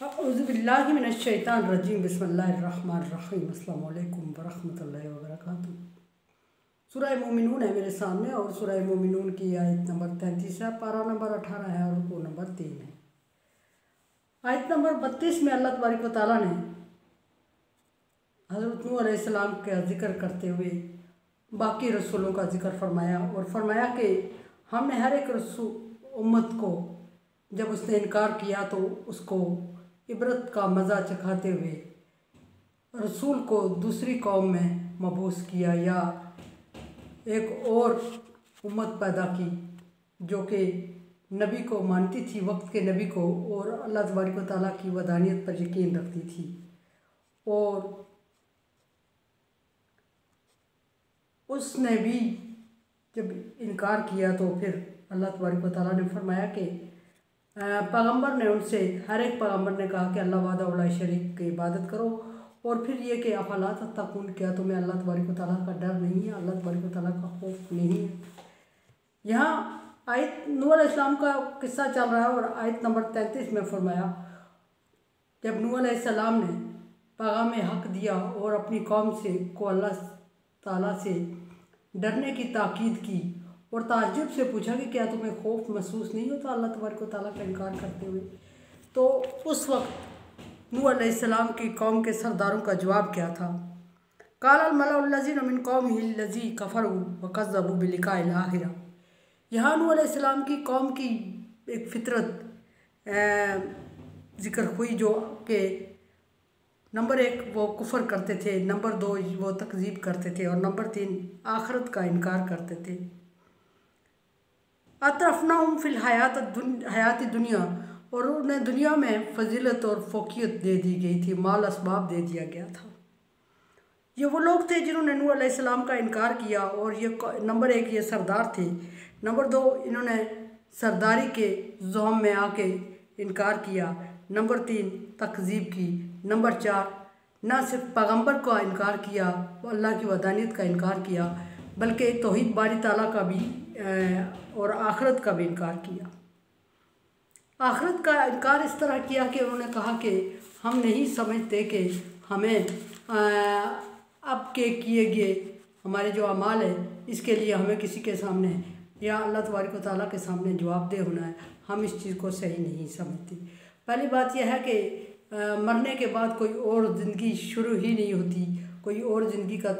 औज़ुबिल्लाहि मिनश्शैतानिर्रजीम बिस्मिल्लाहिर्रहमानिर्रहीम अस्सलामु अलैकुम वरहमतुल्लाहि वबरकातुहू। सूरह मोमिनून है मेरे सामने और सूरह मोमिनून की आयत नंबर 33 है, पारा नंबर 18 है और रुकू नंबर 3 है। आयत नंबर 32 में अल्लाह तबारक व तआला ने हज़रत नूह अलैहिस्सलाम का जिक्र करते हुए बाकी रसूलों का जिक्र फरमाया और फरमाया कि हमने हर एक रसूल उम्मत को जब उसने इनकार किया तो उसको इबरत का मज़ा चखाते हुए रसूल को दूसरी कौम में मबूस किया या एक और उम्मत पैदा की जो कि नबी को मानती थी, वक्त के नबी को, और अल्लाह तबारक व तआला की वहदानियत पर यकीन रखती थी। और उसने भी जब इनकार किया तो फिर अल्लाह तबारक व तआला ने फरमाया कि पैगंबर ने उनसे, हर एक पैगंबर ने कहा कि अल्लाह वादा वला शरीक की इबादत करो, और फिर ये कि अफला तत्तकून, क्या तुम्हें अल्लाह तबारक व तआला का डर नहीं है, अल्लाह तबारक व तआला का खौफ नहीं है। यहाँ आयत नूह अलैहिस्सलाम का किस्सा चल रहा है और आयत नंबर 33 में फरमाया जब नूह अलैहिस्सलाम ने पैगाम हक़ दिया और अपनी कौम से को अल्लाह ताला से डरने की ताकीद की और ताज्जुब से पूछा कि क्या तुम्हें खौफ महसूस नहीं होता अल्लाह तबारक व तआला का इनकार करते हुए, तो उस वक्त नूह अलैहिस्सलाम की कौम के सरदारों का जवाब क्या था? क़ालल मलउल्लज़ीना मिन क़ौमिही लज़ी कफ़रू व कज़्ज़बू बिलिक़ाइल आख़िरा। यहाँ नूह अलैहिस्सलाम की कौम की एक फितरत जिक्र हुई जो कि नंबर 1 वो कुफ़र करते थे, नंबर 2 वो तकज़ीब करते थे और नंबर 3 आखिरत का इनकार करते थे। अतरफ़नाहुम फ़िल हयात दुनिया, और उन्हें दुनिया में फजीलत और फ़ोक़ियत दे दी गई थी, माल असबाब दे दिया गया था। ये वो लोग थे जिन्होंने नूह अलैहिस्सलाम का इनकार किया और ये नंबर 1 ये सरदार थे, नंबर 2 इन्होंने सरदारी के ज़ोम में आके इनकार किया, नंबर 3 तकज़ीब की, नंबर 4 ना सिर्फ पैगंबर का इनकार किया, अल्लाह की वहदानियत का इनकार किया, बल्कि तौहीद बारी ताला का भी और आखिरत का भी इनकार किया। आखिरत का इनकार इस तरह किया कि उन्होंने कहा कि हम नहीं समझते कि हमें अब के किए गए हमारे जो अमाल है इसके लिए हमें किसी के सामने या अल्लाह तबारक व तआला के सामने जवाबदेह होना है, हम इस चीज़ को सही नहीं समझते। पहली बात यह है कि मरने के बाद कोई और ज़िंदगी शुरू ही नहीं होती, कोई और ज़िंदगी का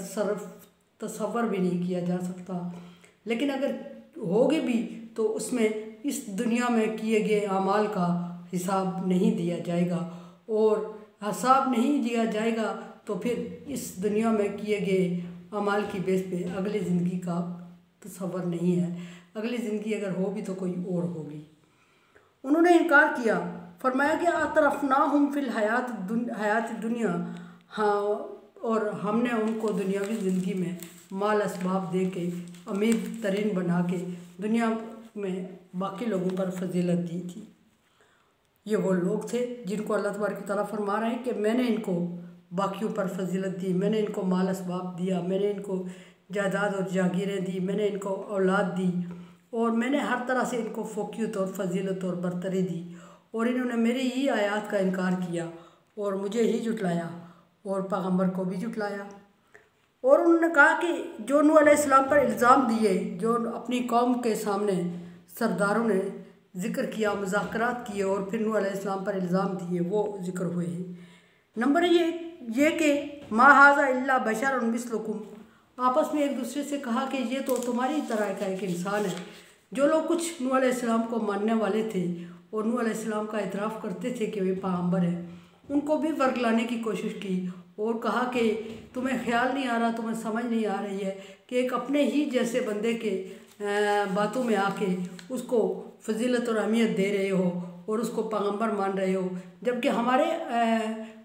तसव्वुर भी नहीं किया जा सकता, लेकिन अगर होगी भी तो उसमें इस दुनिया में किए गए अमाल का हिसाब नहीं दिया जाएगा, और हिसाब नहीं दिया जाएगा तो फिर इस दुनिया में किए गए अमाल की बेस पे अगली ज़िंदगी का तसव्वुर नहीं है। अगली ज़िंदगी अगर हो भी तो कोई और होगी। उन्होंने इनकार किया, फरमाया कि अतरफ़नाहुम फ़िल हयात दुनिया, हाँ, और हमने उनको दुनियावी ज़िंदगी में माल असबाब दे के अमीर तरीन बना के दुनिया में बाकी लोगों पर फजीलत दी थी। ये वो लोग थे जिनको अल्लाह तबारक व तआला फरमा रहे हैं कि मैंने इनको बाकियों पर फजीलत दी, मैंने इनको माल असबाब दिया, मैंने इनको जायदाद और जागीरें दी, मैंने इनको औलाद दी, और मैंने हर तरह से इनको फ़ोक़ियत और फजीलत और बरतरी दी, और इन्होंने मेरी ही आयात का इनकार किया और मुझे ही जुटलाया और पैगंबर को भी जुटलाया। और उन्होंने कहा कि जो नूह अलैहिस्सलाम पर इल्ज़ाम दिए, जो अपनी कौम के सामने सरदारों ने ज़िक्र किया, मुज़ाकरात किए और फिर नूह अलैहिस्सलाम पर इल्ज़ाम दिए, वो ज़िक्र हुए हैं। नंबर ये कि मा हाज़ा इल्ला बशरुन मिस्लुकुम, आपस में एक दूसरे से कहा कि ये तो तुम्हारी तरह का एक इंसान है। जो लोग कुछ नूह अलैहिस्सलाम को मानने वाले थे और नूह अलैहिस्सलाम का इतराफ़ करते थे कि वे पैगंबर हैं, उनको भी वर्गलाने की कोशिश की और कहा कि तुम्हें ख्याल नहीं आ रहा, तुम्हें समझ नहीं आ रही है कि एक अपने ही जैसे बंदे के बातों में आके उसको फजीलत और अहमियत दे रहे हो और उसको पैगंबर मान रहे हो, जबकि हमारे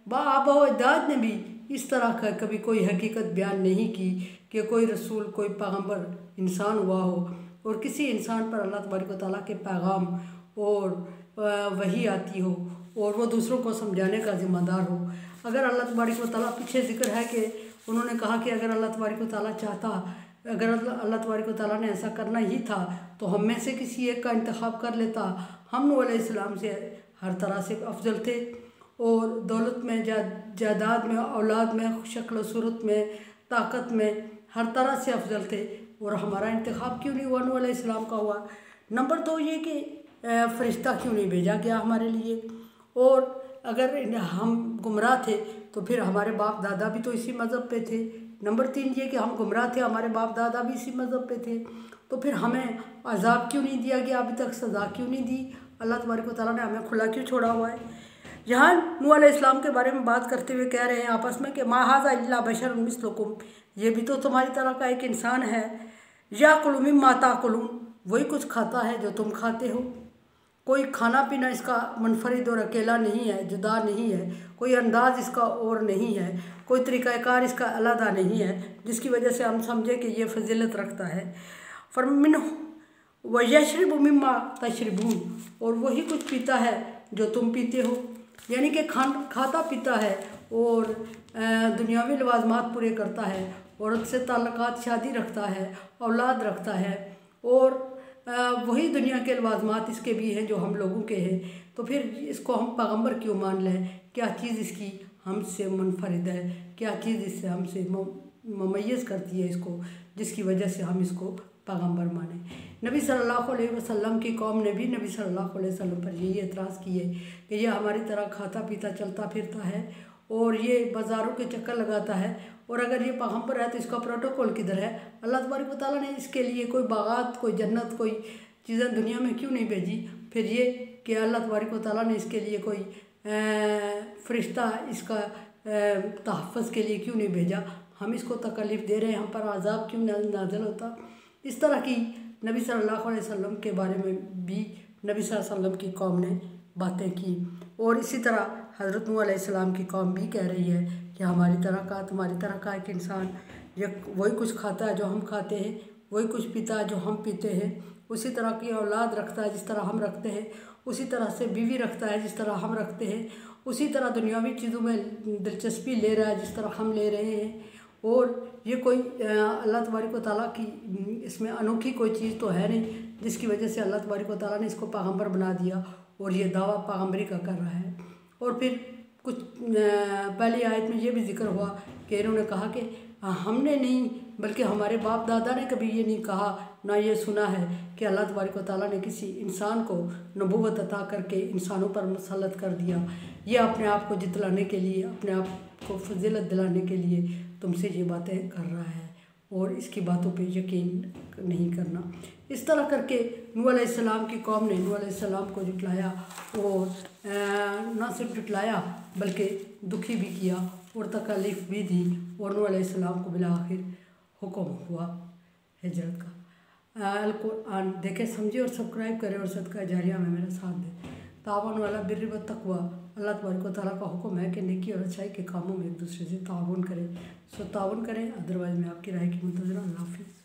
आबा व अजदाद ने भी इस तरह का कभी कोई हकीकत बयान नहीं की कि कोई रसूल, कोई पैगंबर इंसान हुआ हो और किसी इंसान पर अल्लाह तबारक व तआला के पैगाम और वही आती हो और वो दूसरों को समझाने का ज़िम्मेदार हो। अगर अल्लाह तबारक व तआला, पीछे जिक्र है कि उन्होंने कहा कि अगर अल्लाह तबारक व तआला चाहता, अगर अल्लाह तबारक व तआला ने ऐसा करना ही था तो हम में से किसी एक का इंतखाब कर लेता, हम नूह अलैहिस्सलाम से हर तरह से अफजल थे। और दौलत में, जायदाद में, औलाद में, शक्ल सूरत में, ताकत में, हर तरह से अफजल थे। और हमारा इंतखाब क्यों नहीं हुआ नूह अलैहिस्सलाम का हुआ? नंबर 2 ये कि फ़रिश्ता क्यों नहीं भेजा गया हमारे लिए? और अगर हम गुमराह थे तो फिर हमारे बाप दादा भी तो इसी मज़हब पे थे। नंबर 3 ये कि हम गुमराह थे, हमारे बाप दादा भी इसी मज़हब पे थे, तो फिर हमें अजाब क्यों नहीं दिया गया? अभी तक सज़ा क्यों नहीं दी? अल्लाह तबारक व तआला ने हमें खुला क्यों छोड़ा हुआ है? यहाँ नूह अलैहिस्सलाम के बारे में बात करते हुए कह रहे हैं आपस में कि मा हाज़ा इल्ला बशरुम मिस्लुकुम, ये भी तो तुम्हारी तरह का एक इंसान है। याकुलु मिम्मा ताकुलून, वही कुछ खाता है जो तुम खाते हो। कोई खाना पीना इसका मुनफरिद और अकेला नहीं है, जुदा नहीं है, कोई अंदाज़ इसका और नहीं है, कोई तरीक़ाकार इसका अलहदा नहीं है जिसकी वजह से हम समझें कि ये फजीलत रखता है। फरमिन व यशरबु मिम्मा तशरबून, और वही कुछ पीता है जो तुम पीते हो, यानी कि खाता पीता है और दुनियावी लवाजमात पूरे करता है, औरत से ताल्लुकात, शादी रखता है, औलाद रखता है, और वही दुनिया के लवाजमात इसके भी हैं जो हम लोगों के हैं। तो फिर इसको हम पैगंबर क्यों मान लें? क्या चीज़ इसकी हमसे मुनफरिद है? क्या चीज़ इससे हमसे मुमय्यज़ करती है इसको, जिसकी वजह से हम इसको पैगंबर माने? नबी सल्लल्लाहु अलैहि वसल्लम की कौम ने भी नबी सल्लल्लाहु अलैहि वसल्लम पर यही एतराज़ किए कि ये हमारी तरह खाता पीता चलता फिरता है और ये बाज़ारों के चक्कर लगाता है, और अगर ये पैगंबर है तो इसका प्रोटोकॉल किधर है? अल्लाह तबारक व तआला ने इसके लिए कोई बागात, कोई जन्नत, कोई चीज़ें दुनिया में क्यों नहीं भेजी? फिर ये कि अल्लाह तबारक व तआला ने इसके लिए कोई फ़रिश्ता इसका तहफ़्फ़ुज़ के लिए क्यों नहीं भेजा? हम इसको तकलीफ़ दे रहे हैं, हम पर अज़ाब क्यों नाज़िल होता? इस तरह की नबी सल्लल्लाहु अलैहि वसल्लम के बारे में भी नबी सल्लल्लाहु अलैहि वसल्लम की कौम ने बातें की। और इसी तरह हज़रत नूह अलैहिस्सलाम की कौम भी कह रही है कि हमारी तरह का, तुम्हारी तरह का एक इंसान, ये वही कुछ खाता है जो हम खाते हैं, वही कुछ पीता है जो हम पीते हैं, उसी तरह की औलाद रखता है जिस तरह हम रखते हैं, उसी तरह से बीवी रखता है जिस तरह हम रखते हैं, उसी तरह दुनियावी चीज़ों में दिलचस्पी ले रहा है जिस तरह हम ले रहे हैं। और ये कोई अल्लाह तबारक व तआला की इसमें अनोखी कोई चीज़ तो है नहीं जिसकी वजह से अल्लाह तबारक व तआला ने इसको पैगंबर बना दिया और ये दावा पैगंबरी का कर रहा है। और फिर कुछ पहली आयत में ये भी जिक्र हुआ कि इन्होंने कहा कि हमने नहीं बल्कि हमारे बाप दादा ने कभी ये नहीं कहा, ना ये सुना है कि अल्लाह तबारक व तआला ने किसी इंसान को नबूवत अता करके इंसानों पर मुसल्लत कर दिया। ये अपने आप को जितलाने के लिए, अपने आप को फजीलत दिलाने के लिए तुमसे ये बातें कर रहा है और इसकी बातों पे यकीन नहीं करना। इस तरह करके नूह अलैहिस्सलाम की कौम ने नूह अलैहिस्सलाम को जुटलाया और न सिर्फ जुटलाया बल्कि दुखी भी किया और तकलीफ़ भी दी, और नूह अलैहिस्सलाम को बिला आखिर हुक्म हुआ हिजरत का। अल-कुरान देखें, समझे और सब्सक्राइब करें और सदका जारिया में मेरा साथ दें। तावन वाला बिर्र व तक़वा, अल्लाह तबारक व तआला का हुक्म है कि नेकी और अच्छाई के कामों में एक दूसरे से ताउन करें। सो ताउन करें, अदरवाइज़ मैं आपकी राय की मुंतज़िर। अल्लाह हाफ़िज़।